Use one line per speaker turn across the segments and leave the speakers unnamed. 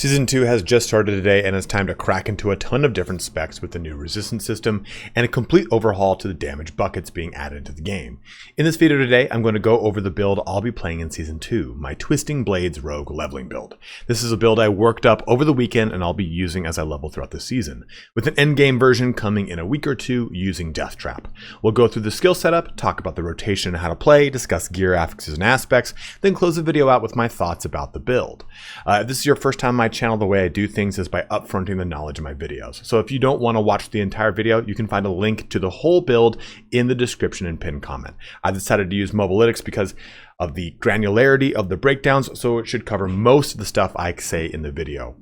Season 2 has just started today, and it's time to crack into a ton of different specs with the new resistance system and a complete overhaul to the damage buckets being added to the game. In this video today, I'm going to go over the build I'll be playing in Season 2, my Twisting Blades Rogue leveling build. This is a build I worked up over the weekend and I'll be using as I level throughout the season, with an endgame version coming in a week or two using Death Trap. We'll go through the skill setup, talk about the rotation and how to play, discuss gear, affixes, and aspects, then close the video out with my thoughts about the build. If this is your first time on my channel, the way I do things is by upfronting the knowledge in my videos. So if you don't want to watch the entire video, you can find a link to the whole build in the description and pinned comment. I decided to use Mobalytics because of the granularity of the breakdowns, so it should cover most of the stuff I say in the video.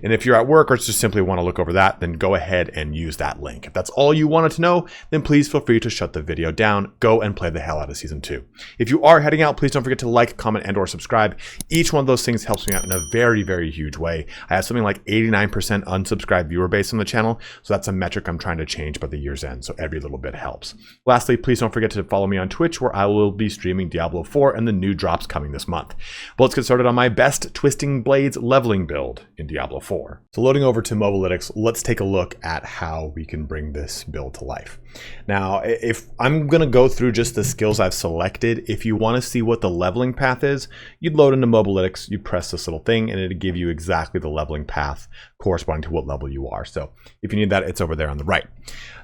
And if you're at work or just simply want to look over that, then go ahead and use that link. If that's all you wanted to know, then please feel free to shut the video down, go and play the hell out of Season 2. If you are heading out, please don't forget to like, comment, and or subscribe. Each one of those things helps me out in a very, very huge way. I have something like 89% unsubscribed viewer base on the channel, so that's a metric I'm trying to change by the year's end, so every little bit helps. Lastly, please don't forget to follow me on Twitch, where I will be streaming Diablo 4 and the new drops coming this month. But let's get started on my best Twisting Blades leveling build in Diablo 4. So loading over to Mobalytics, let's take a look at how we can bring this build to life. Now, if I'm going to go through just the skills I've selected, if you want to see what the leveling path is, you'd load into Mobalytics, you'd press this little thing, and it'd give you exactly the leveling path corresponding to what level you are. So if you need that, it's over there on the right.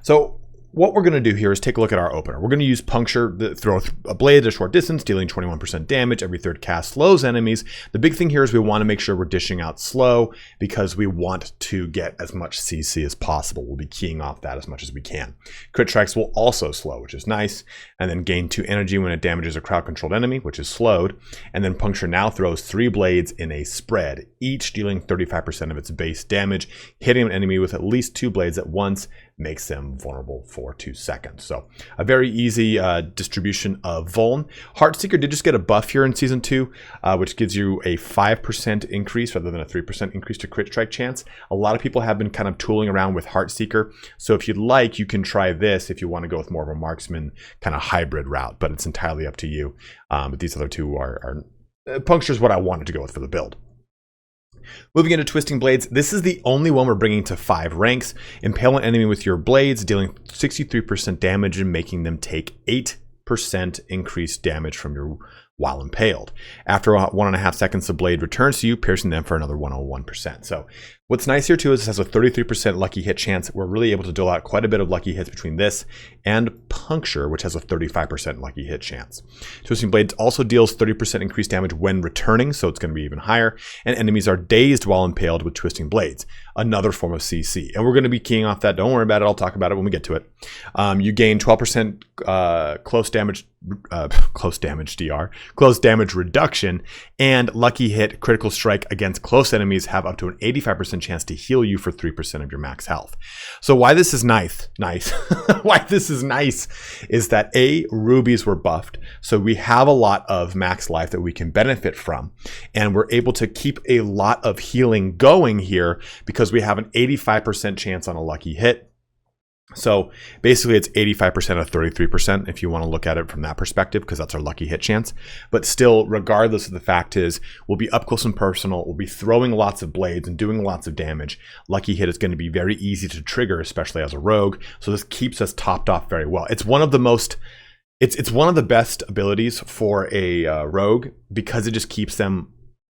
So what we're going to do here is take a look at our opener. We're going to use Puncture, throw a blade at a short distance, dealing 21% damage. Every third cast slows enemies. The big thing here is we want to make sure we're dishing out slow because we want to get as much CC as possible. We'll be keying off that as much as we can. Crit strikes will also slow, which is nice. And then gain 2 energy when it damages a crowd-controlled enemy, which is slowed. And then Puncture now throws 3 blades in a spread, each dealing 35% of its base damage. Hitting an enemy with at least 2 blades at once makes them vulnerable for 2 seconds. So a very easy distribution of vuln. Heartseeker did just get a buff here in Season 2, which gives you a 5% increase rather than a 3% increase to crit strike chance. A lot of people have been kind of tooling around with Heartseeker. So if you'd like, you can try this if you want to go with more of a marksman kind of hybrid route, but it's entirely up to you. But these other two are Puncture is what I wanted to go with for the build. Moving into Twisting Blades, this is the only one we're bringing to 5 ranks. Impale an enemy with your blades, dealing 63% damage and making them take 8% increased damage from your while impaled. After 1.5 seconds, the blade returns to you, piercing them for another 101%. So what's nice here too is this has a 33% lucky hit chance. We're really able to dole out quite a bit of lucky hits between this and Puncture, which has a 35% lucky hit chance. Twisting Blades also deals 30% increased damage when returning, so it's going to be even higher. And enemies are dazed while impaled with Twisting Blades, another form of CC. And we're going to be keying off that. Don't worry about it. I'll talk about it when we get to it. You gain 12% close damage reduction, and lucky hit critical strike against close enemies have up to an 85% chance to heal you for 3% of your max health. So why this is nice why this is nice is that rubies were buffed, so we have a lot of max life that we can benefit from, and we're able to keep a lot of healing going here because we have an 85% chance on a lucky hit. So basically it's 85% of 33% if you want to look at it from that perspective, because that's our lucky hit chance. But still, regardless of the fact is, we'll be up close and personal, we'll be throwing lots of blades and doing lots of damage. Lucky hit is going to be very easy to trigger, especially as a rogue. So this keeps us topped off very well. It's one of the most, it's one of the best abilities for a rogue because it just keeps them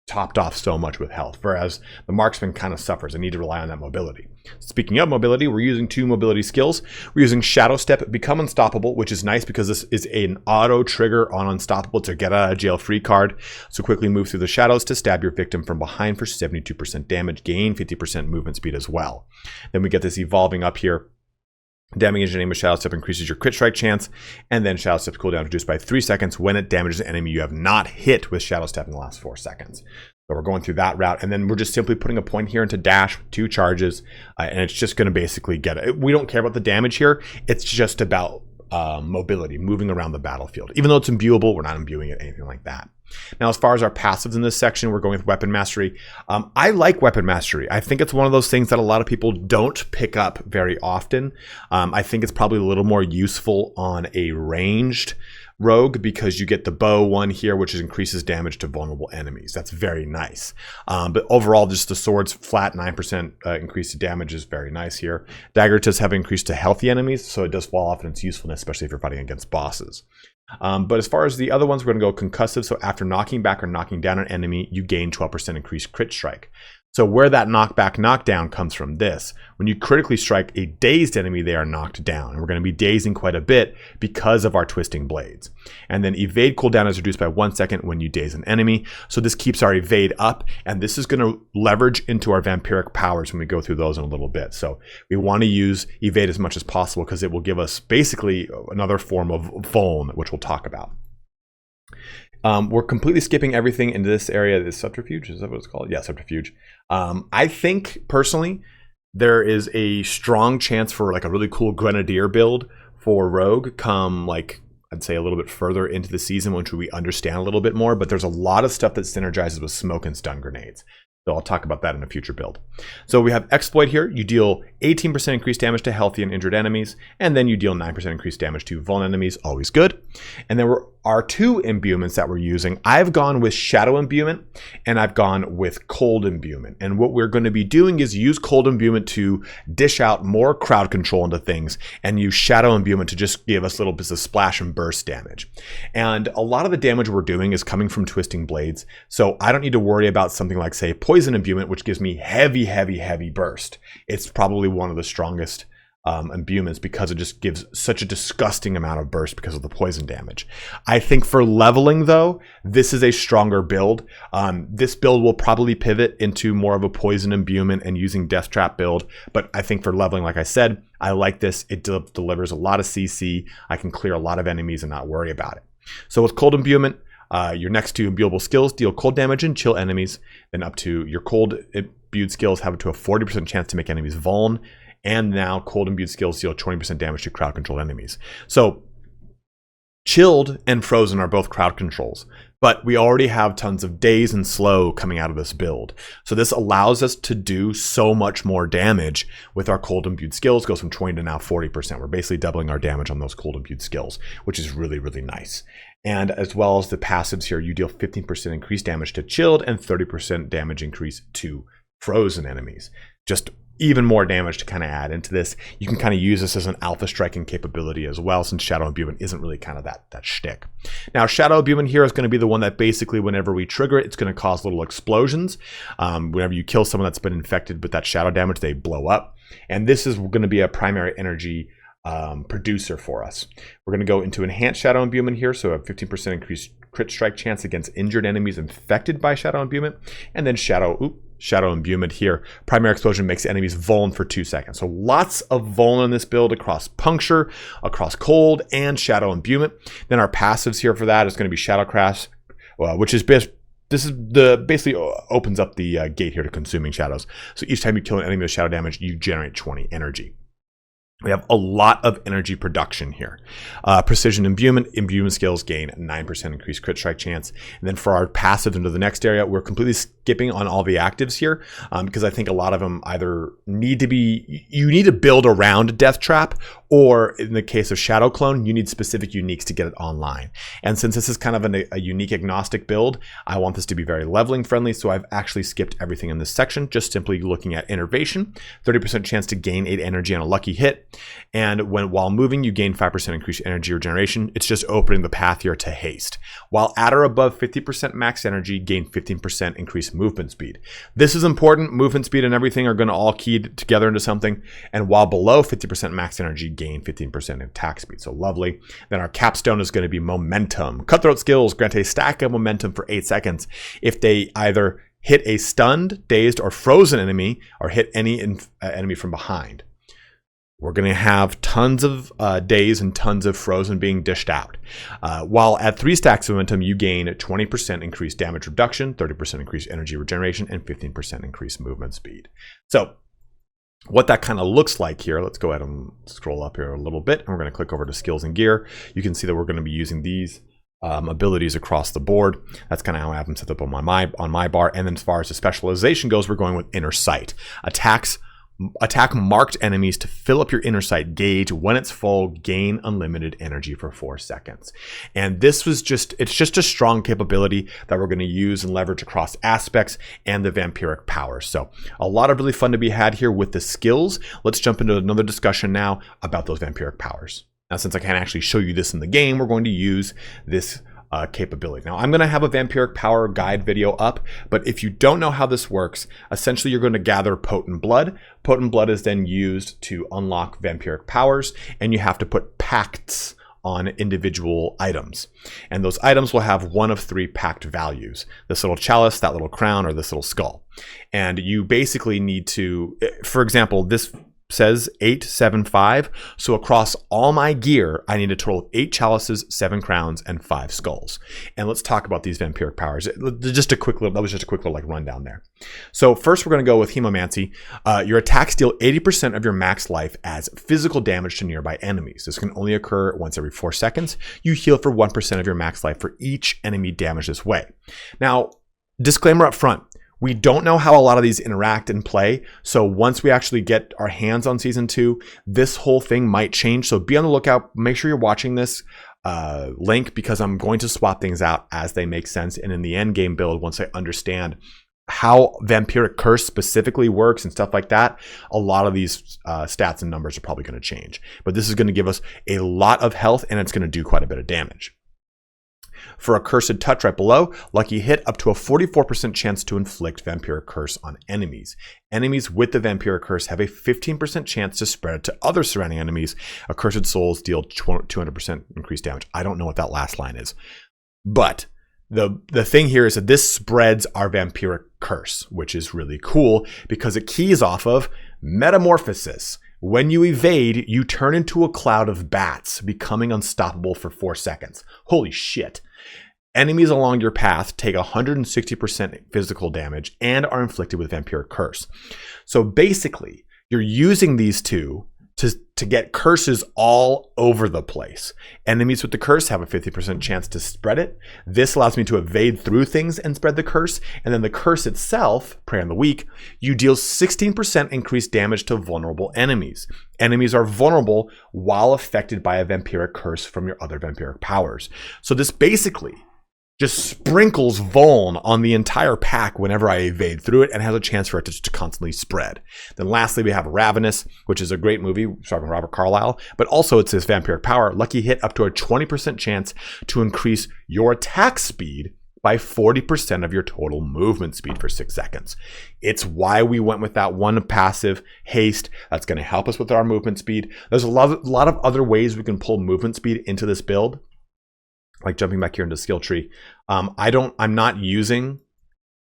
topped off so much with health, whereas the marksman kind of suffers and need to rely on that mobility. Speaking of mobility, we're using 2 mobility skills. We're using Shadow Step, Become Unstoppable, which is nice because this is an auto trigger on Unstoppable to get out of jail free card. So quickly move through the shadows to stab your victim from behind for 72% damage, gain 50% movement speed as well. Then we get this evolving up here. Damage aim with Shadow Step increases your crit strike chance, and then Shadow Step's cooldown reduced by 3 seconds when it damages an enemy you have not hit with Shadow Step in the last 4 seconds. So we're going through that route, and then we're just simply putting a point here into dash with 2 charges, and it's just going to basically get it. We don't care about the damage here. It's just about mobility, moving around the battlefield. Even though it's imbuable, we're not imbuing it, anything like that. Now, as far as our passives in this section, we're going with Weapon Mastery. I like Weapon Mastery. I think it's one of those things that a lot of people don't pick up very often. I think it's probably a little more useful on a ranged Rogue because you get the bow one here, which increases damage to vulnerable enemies. That's very nice. But overall, just the sword's flat 9% increase to damage is very nice here. Dagger does have increase to healthy enemies, so it does fall off in its usefulness, especially if you're fighting against bosses. But as far as the other ones, we're going to go concussive. So after knocking back or knocking down an enemy, you gain 12% increased crit strike. So where that knockback knockdown comes from this, when you critically strike a dazed enemy, they are knocked down. And we're going to be dazing quite a bit because of our twisting blades. And then evade cooldown is reduced by 1 second when you daze an enemy. So this keeps our evade up, and this is going to leverage into our vampiric powers when we go through those in a little bit. So we want to use evade as much as possible because it will give us basically another form of vuln, which we'll talk about. We're completely skipping everything into this area. This subterfuge, is that what it's called? Yeah, subterfuge. I think personally there is a strong chance for like a really cool grenadier build for Rogue come like I'd say a little bit further into the season, which we understand a little bit more, but there's a lot of stuff that synergizes with smoke and stun grenades. So I'll talk about that in a future build. So we have exploit here. You deal 18% increased damage to healthy and injured enemies, and then you deal 9% increased damage to vulnerable enemies, always good. And there are two imbuements that we're using. I've gone with shadow imbuement, and I've gone with cold imbuement. And what we're going to be doing is use cold imbuement to dish out more crowd control into things, and use shadow imbuement to just give us little bits of splash and burst damage. And a lot of the damage we're doing is coming from twisting blades, so I don't need to worry about something like, say, poison imbuement, which gives me heavy burst. It's probably one of the strongest imbuements because it just gives such a disgusting amount of burst because of the poison damage. I think for leveling though, this is a stronger build. This build will probably pivot into more of a poison imbuement and using death trap build, but I think for leveling, like I said, I like this. It delivers a lot of CC. I can clear a lot of enemies and not worry about it. So with cold imbuement, your next two imbuable skills deal cold damage and chill enemies. Then up to your cold imbued skills have up to a 40% chance to make enemies vuln. And now cold imbued skills deal 20% damage to crowd controlled enemies. So chilled and frozen are both crowd controls, but we already have tons of daze and slow coming out of this build. So this allows us to do so much more damage with our cold imbued skills. Goes from 20 to now 40%. We're basically doubling our damage on those cold imbued skills, which is really, really nice. And as well as the passives here, you deal 15% increased damage to chilled and 30% damage increase to frozen enemies. Just even more damage to kind of add into this. You can kind of use this as an alpha striking capability as well, since shadow imbuement isn't really kind of that shtick. Now shadow imbuement here is going to be the one that basically whenever we trigger it, it's going to cause little explosions. Whenever you kill someone that's been infected with that shadow damage, they blow up. And this is going to be a primary energy producer for us. We're going to go into enhanced shadow imbuement here, so a 15% increased crit strike chance against injured enemies infected by shadow imbuement, and then shadow imbuement here. Primary explosion makes enemies vuln for 2 seconds. So lots of vuln in this build across puncture, across cold, and shadow imbuement. Then our passives here for that is going to be shadow crash, which is basically opens up the gate here to consuming shadows. So each time you kill an enemy with shadow damage, you generate 20 energy. We have a lot of energy production here. Precision imbuement skills gain 9% increased crit strike chance. And then for our passive into the next area, we're completely skipping on all the actives here because I think a lot of them either need to build around Death Trap, or in the case of Shadow Clone, you need specific uniques to get it online. And since this is kind of a unique agnostic build, I want this to be very leveling friendly, so I've actually skipped everything in this section, just simply looking at Innervation, 30% chance to gain 8 energy on a lucky hit. And while moving, you gain 5% increased energy regeneration. It's just opening the path here to haste. While at or above 50% max energy, gain 15% increased movement speed. This is important. Movement speed and everything are going to all key together into something. And while below 50% max energy, gain 15% attack speed. So lovely. Then our capstone is going to be momentum. Cutthroat skills grant a stack of momentum for 8 seconds if they either hit a stunned, dazed, or frozen enemy, or hit any enemy from behind. We're going to have tons of days and tons of frozen being dished out. While at 3 stacks of momentum, you gain 20% increased damage reduction, 30% increased energy regeneration, and 15% increased movement speed. So what that kind of looks like here, let's go ahead and scroll up here a little bit, and we're going to click over to skills and gear. You can see that we're going to be using these abilities across the board. That's kind of how I have them set up on my bar. And then as far as the specialization goes, we're going with Inner Sight. Attacks Attack marked enemies to fill up your inner sight gauge. When it's full, gain unlimited energy for 4 seconds. And this was it's just a strong capability that we're going to use and leverage across aspects and the Vampiric Powers. So a lot of really fun to be had here with the skills. Let's jump into another discussion now about those Vampiric Powers. Now, since I can't actually show you this in the game, we're going to use this capability. Now, I'm going to have a Vampiric Power guide video up, but if you don't know how this works, essentially you're going to gather potent blood. Potent blood is then used to unlock Vampiric Powers, and you have to put pacts on individual items. And those items will have one of 3 pact values: this little chalice, that little crown, or this little skull. And you basically need to, for example, this says 875. So across all my gear, I need a total of 8 chalices, 7 crowns, and 5 skulls. And let's talk about these Vampiric Powers. That was just a quick little like rundown there. So first we're going to go with Hemomancy. Your attacks deal 80% of your max life as physical damage to nearby enemies. This can only occur once every 4 seconds. You heal for 1% of your max life for each enemy damaged this way. Now, disclaimer up front. We don't know how a lot of these interact and play, so once we actually get our hands on Season 2, this whole thing might change, so be on the lookout. Make sure you're watching this link, because I'm going to swap things out as they make sense, and in the end game build, once I understand how Vampiric Curse specifically works and stuff like that, a lot of these stats and numbers are probably going to change. But this is going to give us a lot of health, and it's going to do quite a bit of damage. For Accursed Touch right below, Lucky Hit up to a 44% chance to inflict Vampiric Curse on enemies. Enemies with the Vampiric Curse have a 15% chance to spread it to other surrounding enemies. Accursed Souls deal 200% increased damage. I don't know what that last line is. But the thing here is that this spreads our Vampiric Curse, which is really cool because it keys off of Metamorphosis. When you evade, you turn into a cloud of bats, becoming unstoppable for 4 seconds. Holy shit. Enemies along your path take 160% physical damage and are inflicted with Vampiric Curse. So basically, you're using these two to get curses all over the place. Enemies with the curse have a 50% chance to spread it. This allows me to evade through things and spread the curse. And then the curse itself, Prey on the Weak, you deal 16% increased damage to vulnerable enemies. Enemies are vulnerable while affected by a Vampiric Curse from your other Vampiric Powers. So this basically just sprinkles Vuln on the entire pack whenever I evade through it, and has a chance for it to constantly spread. Then lastly, we have Ravenous, which is a great movie starring Robert Carlyle, but also it's this Vampiric Power. Lucky Hit up to a 20% chance to increase your attack speed by 40% of your total movement speed for 6 seconds. It's why we went with that one passive, Haste. That's going to help us with our movement speed. There's a lot of other ways we can pull movement speed into this build, like jumping back here into skill tree. I'm not using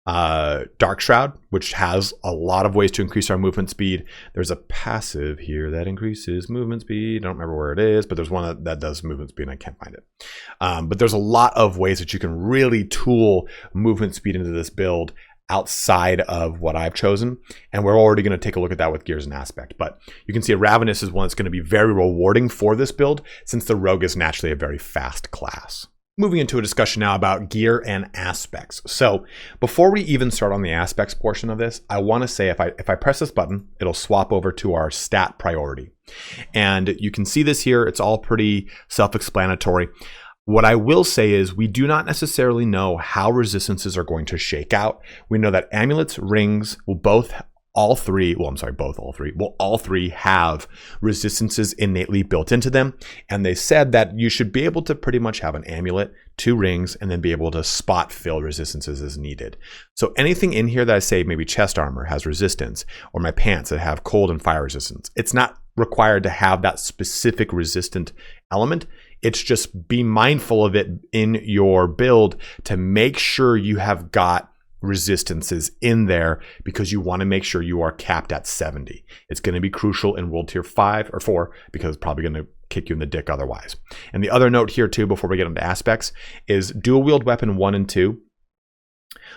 Dark Shroud, which has a lot of ways to increase our movement speed. There's a passive here that increases movement speed. I don't remember where it is, but there's one that does movement speed and I can't find it. But there's a lot of ways that you can really tool movement speed into this build outside of what I've chosen. And we're already going to take a look at that with Gears and Aspect. But you can see a Ravenous is one that's going to be very rewarding for this build, since the Rogue is naturally a very fast class. Moving into a discussion now about gear and aspects. So before we even start on the aspects portion of this, I want to say if I press this button, it'll swap over to our stat priority. And you can see this here. It's all pretty self-explanatory. What I will say is we do not necessarily know how resistances are going to shake out. We know that amulets, rings will all three have resistances innately built into them. And they said that you should be able to pretty much have an amulet, 2 rings, and then be able to spot fill resistances as needed. So anything in here that I say maybe chest armor has resistance, or my pants that have cold and fire resistance, it's not required to have that specific resistant element. It's just be mindful of it in your build to make sure you have got resistances in there, because you want to make sure you are capped at 70. It's going to be crucial in World Tier 5 or 4, because it's probably going to kick you in the dick otherwise. And the other note here too, before we get into aspects, is dual wield weapon 1 and 2.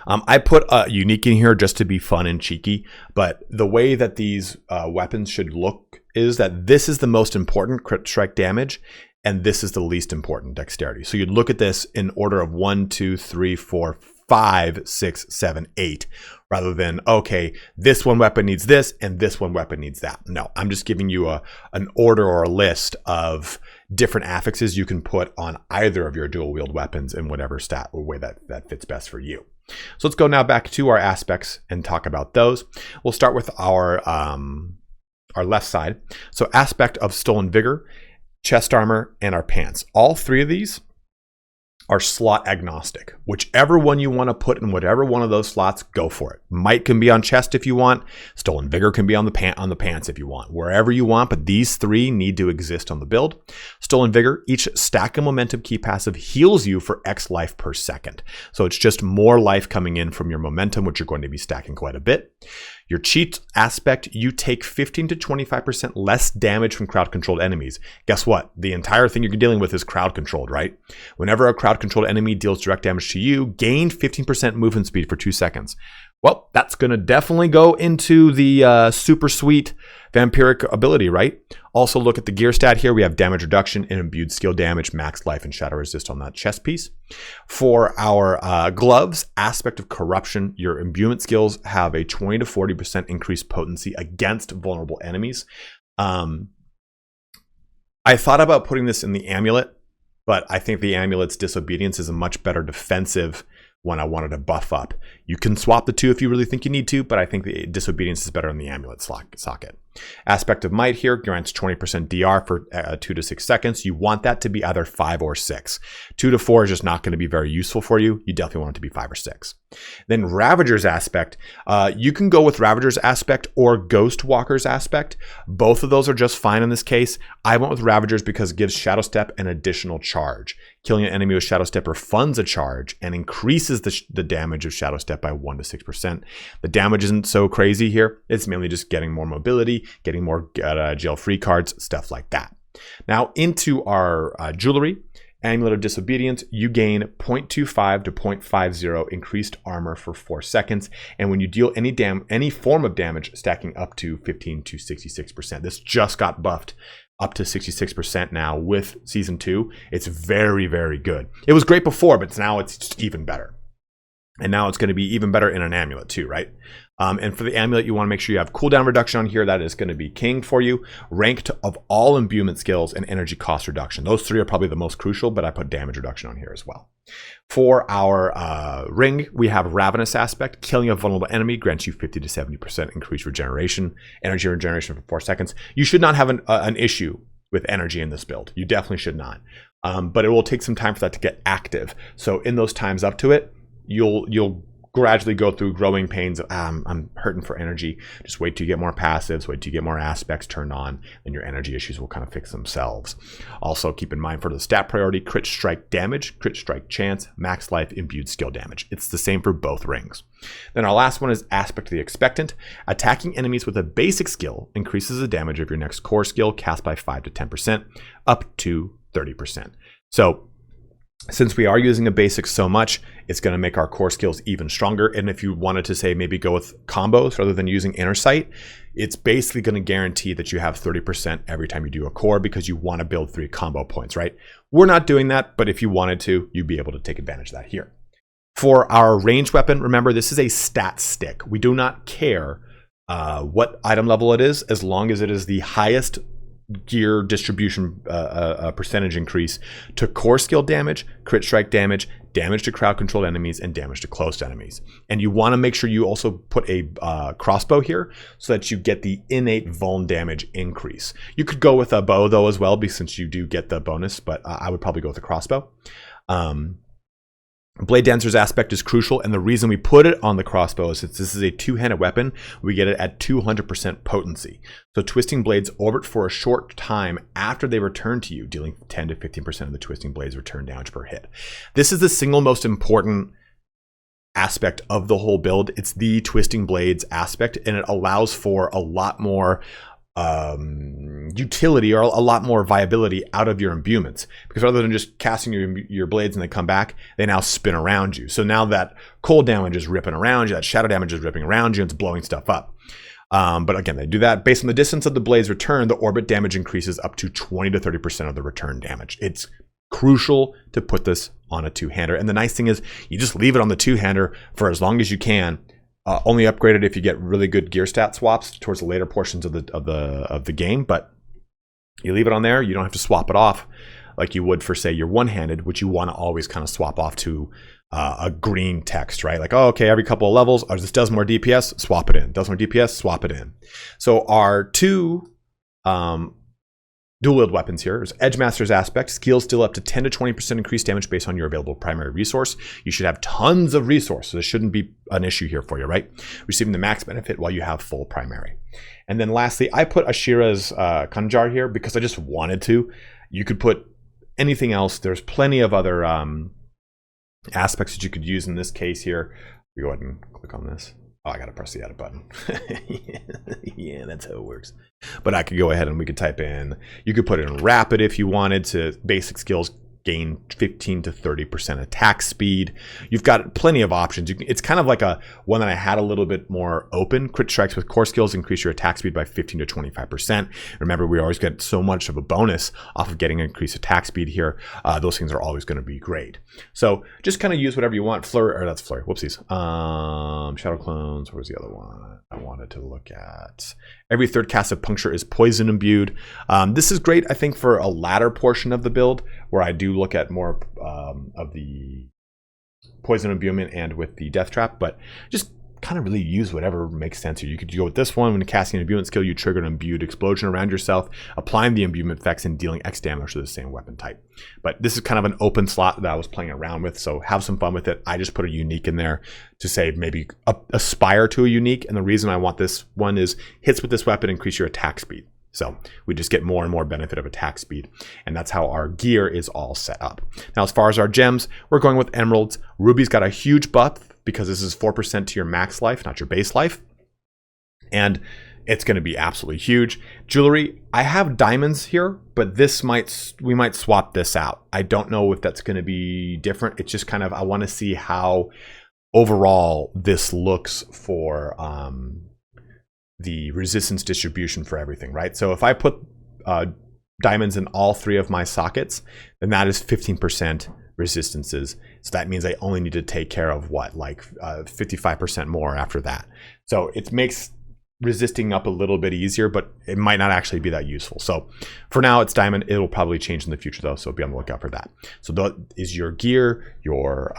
I put a unique in here just to be fun and cheeky, but the way that these weapons should look is that this is the most important crit strike damage, and this is the least important dexterity. So you'd look at this in order of 1, 2, 3, 4, 5, 6, 7, 8, rather than, okay, this one weapon needs this and this one weapon needs that. No, I'm just giving you an order or a list of different affixes you can put on either of your dual wield weapons in whatever stat or way that fits best for you. So let's go now back to our aspects and talk about those. We'll start with our left side. So aspect of Stolen Vigor, chest armor, and our pants. All three of these are slot agnostic. Whichever one you want to put in whatever one of those slots, go for it. Might can be on chest if you want. Stolen Vigor can be on the pants if you want. Wherever you want, but these three need to exist on the build. Stolen Vigor, each stack of momentum key passive heals you for X life per second. So it's just more life coming in from your momentum, which you're going to be stacking quite a bit. Your cheat aspect, you take 15 to 25% less damage from crowd-controlled enemies. Guess what? The entire thing you're dealing with is crowd-controlled, right? Whenever a crowd-controlled enemy deals direct damage to you, gain 15% movement speed for 2 seconds. Well, that's going to definitely go into the super sweet vampiric ability, right? Also, look at the gear stat here. We have damage reduction and imbued skill damage, max life, and shadow resist on that chest piece. For our gloves, aspect of corruption, your imbuement skills have a 20 to 40% increased potency against vulnerable enemies. I thought about putting this in the amulet, but I think the amulet's disobedience is a much better defensive when I wanted to buff up. You can swap the two if you really think you need to, but I think the disobedience is better in the amulet socket. Aspect of might here grants 20% DR for 2 to 6 seconds. You want that to be either 5 or 6. 2 to 4 is just not going to be very useful for you. You definitely want it to be 5 or 6. Then Ravager's aspect. You can go with Ravager's aspect or Ghost Walker's aspect. Both of those are just fine in this case. I went with Ravager's because it gives Shadow Step an additional charge. Killing an enemy with Shadow Step refunds a charge and increases the damage of Shadow Step by 1 to 6%. The damage isn't so crazy here. It's mainly just getting more mobility, getting more jail-free cards, stuff like that. Now into our jewelry. Amulet of Disobedience, you gain 0.25 to 0.50 increased armor for 4 seconds. And when you deal any form of damage, stacking up to 15 to 66%. This just got buffed up to 66% now with Season 2. It's very, very good. It was great before, but now it's just even better. And now it's going to be even better in an amulet too, right? And for the amulet, you want to make sure you have cooldown reduction on here. That is going to be king for you. Ranked of all imbuement skills and energy cost reduction. Those three are probably the most crucial, but I put damage reduction on here as well. For our ring, we have Ravenous aspect. Killing a vulnerable enemy grants you 50 to 70% increased regeneration. Energy regeneration for 4 seconds. You should not have an issue with energy in this build. You definitely should not. But it will take some time for that to get active. So in those times up to it, you'll gradually go through growing pains of, I'm hurting for energy. Just wait till you get more passives, wait till you get more aspects turned on, and your energy issues will kind of fix themselves. Also, keep in mind for the stat priority, crit strike damage, crit strike chance, max life, imbued skill damage. It's the same for both rings. Then our last one is Aspect of the Expectant. Attacking enemies with a basic skill increases the damage of your next core skill cast by 5 to 10%, up to 30%. So, since we are using a basic so much, it's going to make our core skills even stronger. And if you wanted to say maybe go with combos rather than using Inner Sight, it's basically going to guarantee that you have 30% every time you do a core because you want to build 3 combo points, right? We're not doing that, but if you wanted to, you'd be able to take advantage of that here. For our ranged weapon, remember this is a stat stick. We do not care what item level it is as long as it is the highest gear distribution percentage increase to core skill damage, crit strike damage, damage to crowd controlled enemies, and damage to close enemies. And you want to make sure you also put a crossbow here so that you get the innate vuln damage increase. You could go with a bow though as well, since you do get the bonus, but I would probably go with a crossbow. Blade Dancer's aspect is crucial, and the reason we put it on the crossbow is since this is a two-handed weapon, we get it at 200% potency. So twisting blades orbit for a short time after they return to you, dealing 10 to 15% of the twisting blades return damage per hit. This is the single most important aspect of the whole build. It's the twisting blades aspect, and it allows for a lot more utility or a lot more viability out of your imbuements, because rather than just casting your blades and they come back, they now spin around you. So now that cold damage is ripping around you, that shadow damage is ripping around you, and it's blowing stuff up. But again, they do that based on the distance of the blade's return. The orbit damage increases up to 20 to 30% of the return damage. It's Crucial to put this on a two-hander. And the nice thing is you just leave it on the two-hander for as long as you can. Only upgrade it if you get really good gear stat swaps towards the later portions of the game, but you leave it on there. You don't have to swap it off like you would for, say, your one-handed, which you want to always kind of swap off to a green text, right? Like, oh, okay, every couple of levels, oh, this does more DPS, swap it in. Does more DPS, swap it in. So our two dual wield weapons here is Edgemaster's Aspect. Skills deal up to 10 to 20% increased damage based on your available primary resource. You should have tons of resources. This shouldn't be an issue here for you, right? Receiving the max benefit while you have full primary. And then lastly, I put Ashira's Kanjar here because I just wanted to. You could put anything else. There's plenty of other aspects that you could use in this case here. We go ahead and click on this. Oh, I gotta press the edit button. Yeah, that's how it works. But I could go ahead and we could type in, you could put in rapid if you wanted to, basic skills gain 15 to 30% attack speed. You've got plenty of options. It's kind of like a one that I had a little bit more open. Crit strikes with core skills increase your attack speed by 15 to 25%. Remember, we always get so much of a bonus off of getting increased attack speed here. Those things are always going to be great. So just kind of use whatever you want. Flurry, or that's Flurry. Whoopsies. Shadow Clones. What was the other one I wanted to look at? Every third cast of Puncture is poison imbued. This is great, I think, for a latter portion of the build where I do look at more of the poison imbuement and with the death trap, but just kind of really use whatever makes sense here. You could go with this one. When casting an imbuement skill, you trigger an imbued explosion around yourself, applying the imbuement effects and dealing X damage to the same weapon type. But this is kind of an open slot that I was playing around with, so have some fun with it. I just put a unique in there to say maybe aspire to a unique, and the reason I want this one is hits with this weapon increase your attack speed. So we just get more and more benefit of attack speed. And that's how our gear is all set up. Now, as far as our gems, we're going with emeralds. Ruby's got a huge buff because this is 4% to your max life, not your base life. And it's going to be absolutely huge. Jewelry, I have diamonds here, but we might swap this out. I don't know if that's going to be different. It's just kind of, I want to see how overall this looks for the resistance distribution for everything, right? So if I put diamonds in all three of my sockets, then that is 15% resistances. So that means I only need to take care of what, like 55% more after that. So it makes resisting up a little bit easier, but it might not actually be that useful. So for now, it's diamond. It'll probably change in the future though, so be on the lookout for that. So that is your gear, your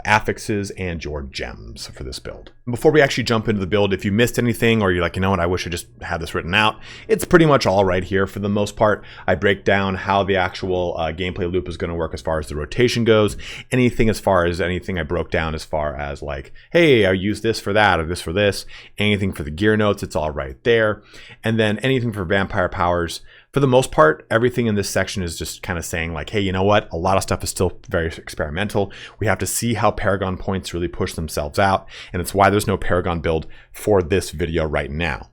affixes, and your gems for this build. Before we actually jump into the build, if you missed anything or you're like, you know what, I wish I just had this written out, it's pretty much all right here. For the most part, I break down how the actual gameplay loop is going to work as far as the rotation goes. Anything I broke down as far as like, hey, I use this for that or this for this. Anything for the gear notes, it's all right there. And then anything for Vampire Powers, for the most part, everything in this section is just kind of saying like, hey, you know what? A lot of stuff is still very experimental. We have to see how Paragon points really push themselves out. And it's why there's no Paragon build for this video right now.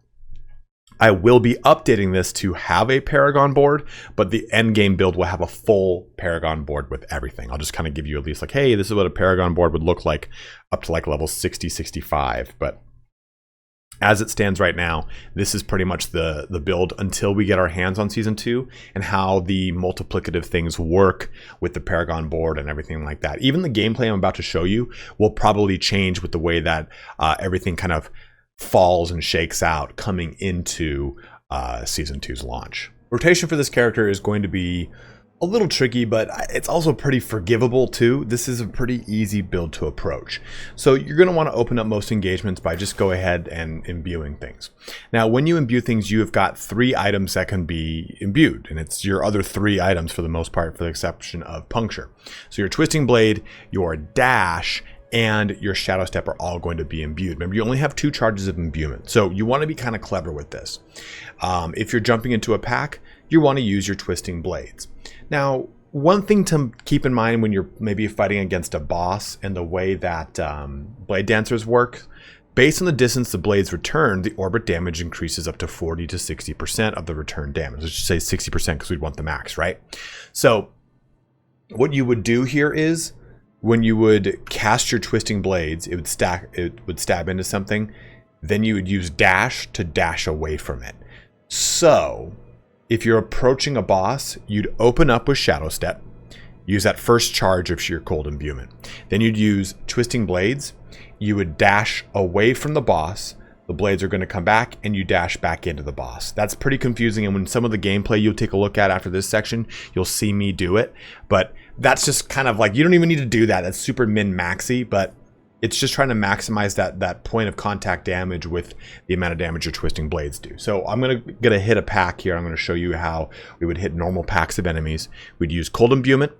I will be updating this to have a Paragon board, but the end game build will have a full Paragon board with everything. I'll just kind of give you at least like, hey, this is what a Paragon board would look like up to like level 60, 65. But as it stands right now, this is pretty much the build until we get our hands on Season 2 and how the multiplicative things work with the Paragon board and everything like that. Even the gameplay I'm about to show you will probably change with the way that everything kind of falls and shakes out coming into Season 2's launch. Rotation for this character is going to be a little tricky, but it's also pretty forgivable too. This is a pretty easy build to approach. So you're going to want to open up most engagements by just go ahead and imbuing things. Now, when you imbue things, you have got 3 items that can be imbued, and it's your other 3 items for the most part, for the exception of Puncture. So your Twisting Blade, your Dash, and your Shadow Step are all going to be imbued. Remember, you only have 2 charges of imbuement, so you want to be kind of clever with this. If you're jumping into a pack, you want to use your Twisting Blades. Now, one thing to keep in mind when you're maybe fighting against a boss and the way that Blade Dancers work, based on the distance the blades return, the orbit damage increases up to 40 to 60% of the return damage. Let's just say 60% because we'd want the max, right? So what you would do here is when you would cast your Twisting Blades, it would stab into something, then you would use dash to dash away from it. So if you're approaching a boss, you'd open up with Shadow Step, use that first charge of sheer cold imbuement. Then you'd use Twisting Blades. You would dash away from the boss. The blades are going to come back and you dash back into the boss. That's pretty confusing, and when some of the gameplay you'll take a look at after this section, you'll see me do it. But that's just kind of like, you don't even need to do that. That's super min-maxy, but it's just trying to maximize that point of contact damage with the amount of damage your Twisting Blades do. So I'm gonna hit a pack here. I'm going to show you how we would hit normal packs of enemies. We'd use Cold Imbuement,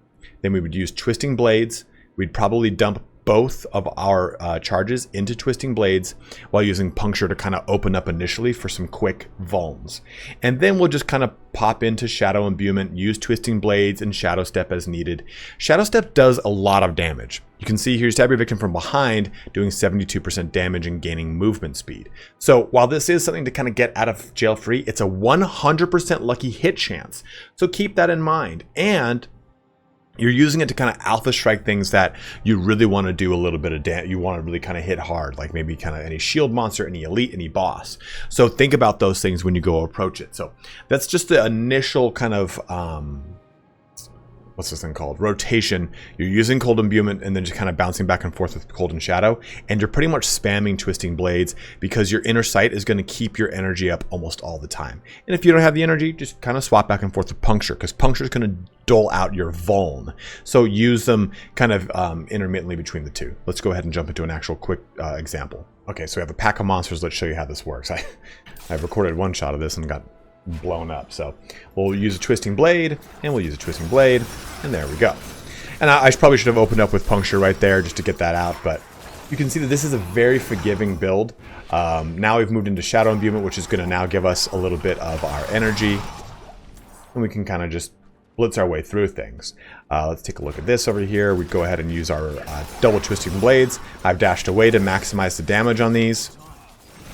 then we would use Twisting Blades. We'd probably dump both of our charges into Twisting Blades while using Puncture to kind of open up initially for some quick vulns. And then we'll just kind of pop into Shadow Imbuement, use Twisting Blades and Shadow Step as needed. Shadow Step does a lot of damage. You can see here, you stab your victim from behind, doing 72% damage and gaining movement speed. So while this is something to kind of get out of jail free, it's a 100% lucky hit chance. So keep that in mind. And you're using it to kind of alpha strike things that you really want to do a little bit of damage. You want to really kind of hit hard, like maybe kind of any shield monster, any elite, any boss. So think about those things when you go approach it. So that's just the initial kind of what's this thing called? Rotation. You're using Cold Imbuement and then just kind of bouncing back and forth with Cold and Shadow. And you're pretty much spamming Twisting Blades because your inner sight is going to keep your energy up almost all the time. And if you don't have the energy, just kind of swap back and forth with Puncture, because Puncture is going to dole out your vuln. So use them kind of intermittently between the two. Let's go ahead and jump into an actual quick example. Okay, so we have a pack of monsters. Let's show you how this works. I've recorded one shot of this and got blown up. So we'll use a Twisting Blade, and we'll use a Twisting Blade, and there we go. And I probably should have opened up with Puncture right there just to get that out, but you can see that this is a very forgiving build. Now we've moved into Shadow Imbuement, which is going to now give us a little bit of our energy, and we can kind of just blitz our way through things. Let's take a look at this over here. We go ahead and use our double Twisting Blades. I've dashed away to maximize the damage on these.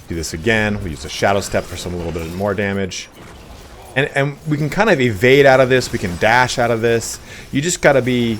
Do this again. We use a Shadow Step for some little bit more damage. And we can kind of evade out of this. We can dash out of this. You just got to be...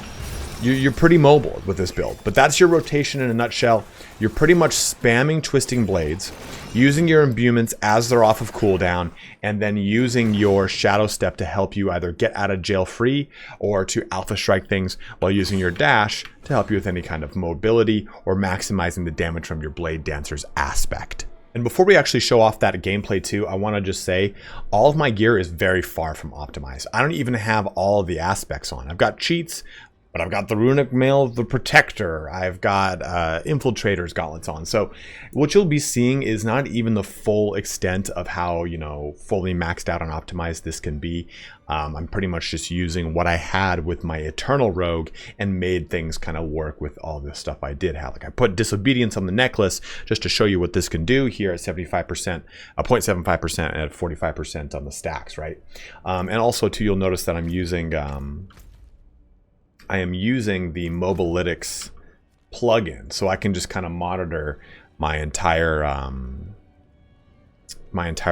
You're pretty mobile with this build. But that's your rotation in a nutshell. You're pretty much spamming Twisting Blades, using your imbuments as they're off of cooldown, and then using your Shadow Step to help you either get out of jail free or to alpha strike things, while using your dash to help you with any kind of mobility or maximizing the damage from your Blade Dancer's aspect. And before we actually show off that gameplay too, I want to just say all of my gear is very far from optimized. I don't even have all of the aspects on. I've got cheats, but I've got the Runic Mail, the Protector. I've got Infiltrator's Gauntlets on. So what you'll be seeing is not even the full extent of how, you know, fully maxed out and optimized this can be. I'm pretty much just using what I had with my Eternal Rogue and made things kind of work with all the stuff I did have. Like I put Disobedience on the necklace just to show you what this can do here at 75%, 0.75% at 45% on the stacks, right? And also too, you'll notice that I'm using... I am using the Mobalytics plugin, so I can just kind of monitor my entire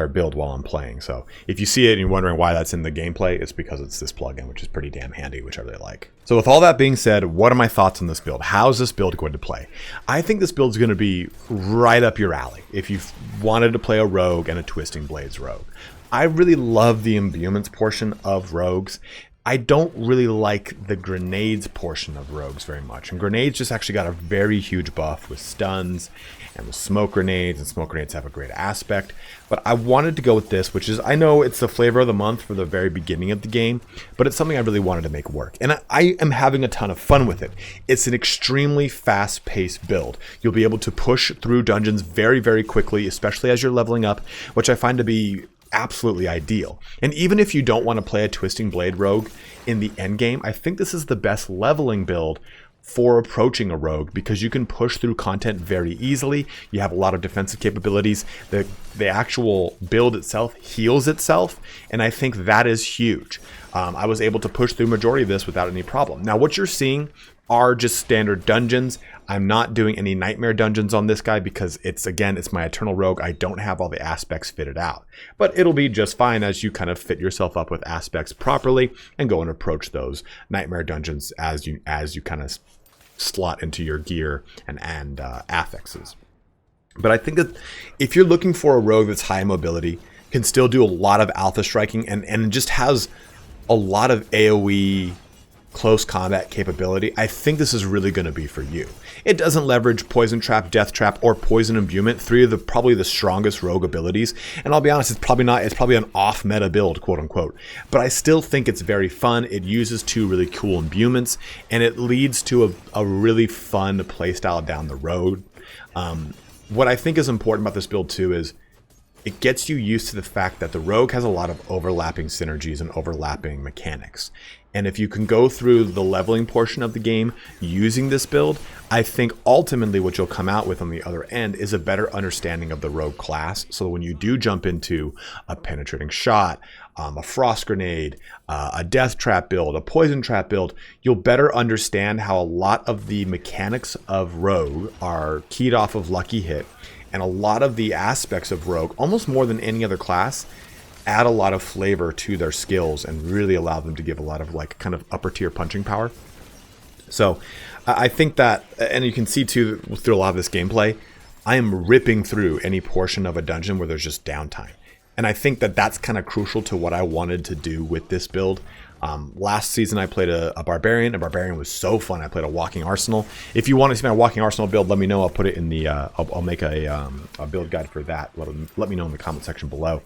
build while I'm playing. So if you see it and you're wondering why that's in the gameplay, it's because it's this plugin, which is pretty damn handy, which I really like. So with all that being said, what are my thoughts on this build? How's this build going to play? I think this build is going to be right up your alley if you've wanted to play a rogue and a Twisting Blades rogue. I really love the imbuments portion of rogues. I don't really like the grenades portion of rogues very much. And grenades just actually got a very huge buff with stuns and with smoke grenades, and smoke grenades have a great aspect. But I wanted to go with this, which is, I know it's the flavor of the month for the very beginning of the game, but it's something I really wanted to make work. And I am having a ton of fun with it. It's an extremely fast-paced build. You'll be able to push through dungeons very, very quickly, especially as you're leveling up, which I find to be absolutely ideal. And even if you don't want to play a Twisting Blade rogue in the end game, I think this is the best leveling build for approaching a rogue, because you can push through content very easily. You have a lot of defensive capabilities. The actual build itself heals itself, and I think that is huge. I was able to push through majority of this without any problem. Now what you're seeing are just standard dungeons. I'm not doing any nightmare dungeons on this guy because it's my Eternal Rogue. I don't have all the aspects fitted out, but it'll be just fine as you kind of fit yourself up with aspects properly and go and approach those nightmare dungeons as you kind of slot into your gear and affixes. But I think that if you're looking for a rogue that's high mobility, can still do a lot of alpha striking and just has a lot of AoE close combat capability, I think this is really going to be for you. It doesn't leverage Poison Trap, Death Trap, or Poison Imbuement, three of the probably the strongest rogue abilities. And I'll be honest, it's probably an off-meta build, quote unquote. But I still think it's very fun. It uses two really cool imbuments, and it leads to a really fun playstyle down the road. What I think is important about this build too is it gets you used to the fact that the rogue has a lot of overlapping synergies and overlapping mechanics. And if you can go through the leveling portion of the game using this build, I think ultimately what you'll come out with on the other end is a better understanding of the rogue class. So when you do jump into a penetrating shot, a frost grenade, a death trap build, a poison trap build, you'll better understand how a lot of the mechanics of rogue are keyed off of lucky hit. And a lot of the aspects of rogue, almost more than any other class, add a lot of flavor to their skills and really allow them to give a lot of like kind of upper tier punching power. So I think that, and you can see too through a lot of this gameplay, I am ripping through any portion of a dungeon where there's just downtime. And I think that that's kind of crucial to what I wanted to do with this build. Last season I played a Barbarian. A Barbarian was so fun. I played a Walking Arsenal. If you want to see my Walking Arsenal build, let me know. I'll put it in the, I'll make a build guide for that. Let me know in the comment section below.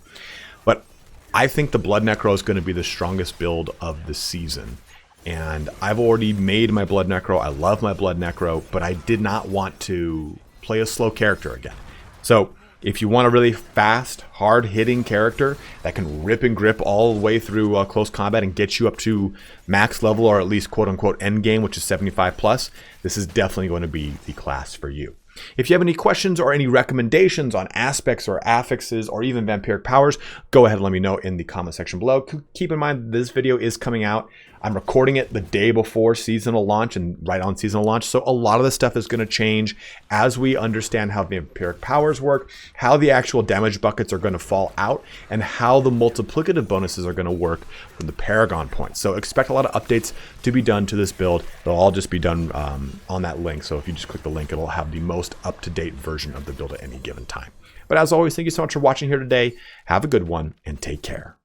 But I think the Blood Necro is going to be the strongest build of the season. And I've already made my Blood Necro. I love my Blood Necro, but I did not want to play a slow character again. So if you want a really fast, hard-hitting character that can rip and grip all the way through close combat and get you up to max level, or at least quote-unquote end game, which is 75 plus, this is definitely going to be the class for you. If you have any questions or any recommendations on aspects or affixes or even vampiric powers, go ahead and let me know in the comment section below. Keep in mind this video is coming out. I'm recording it the day before seasonal launch and right on seasonal launch. So a lot of this stuff is going to change as we understand how vampiric powers work, how the actual damage buckets are going to fall out, and how the multiplicative bonuses are going to work from the Paragon points. So expect a lot of updates to be done to this build. They'll all just be done on that link. So if you just click the link, it'll have the most up-to-date version of the build at any given time. But as always, thank you so much for watching here today. Have a good one and take care.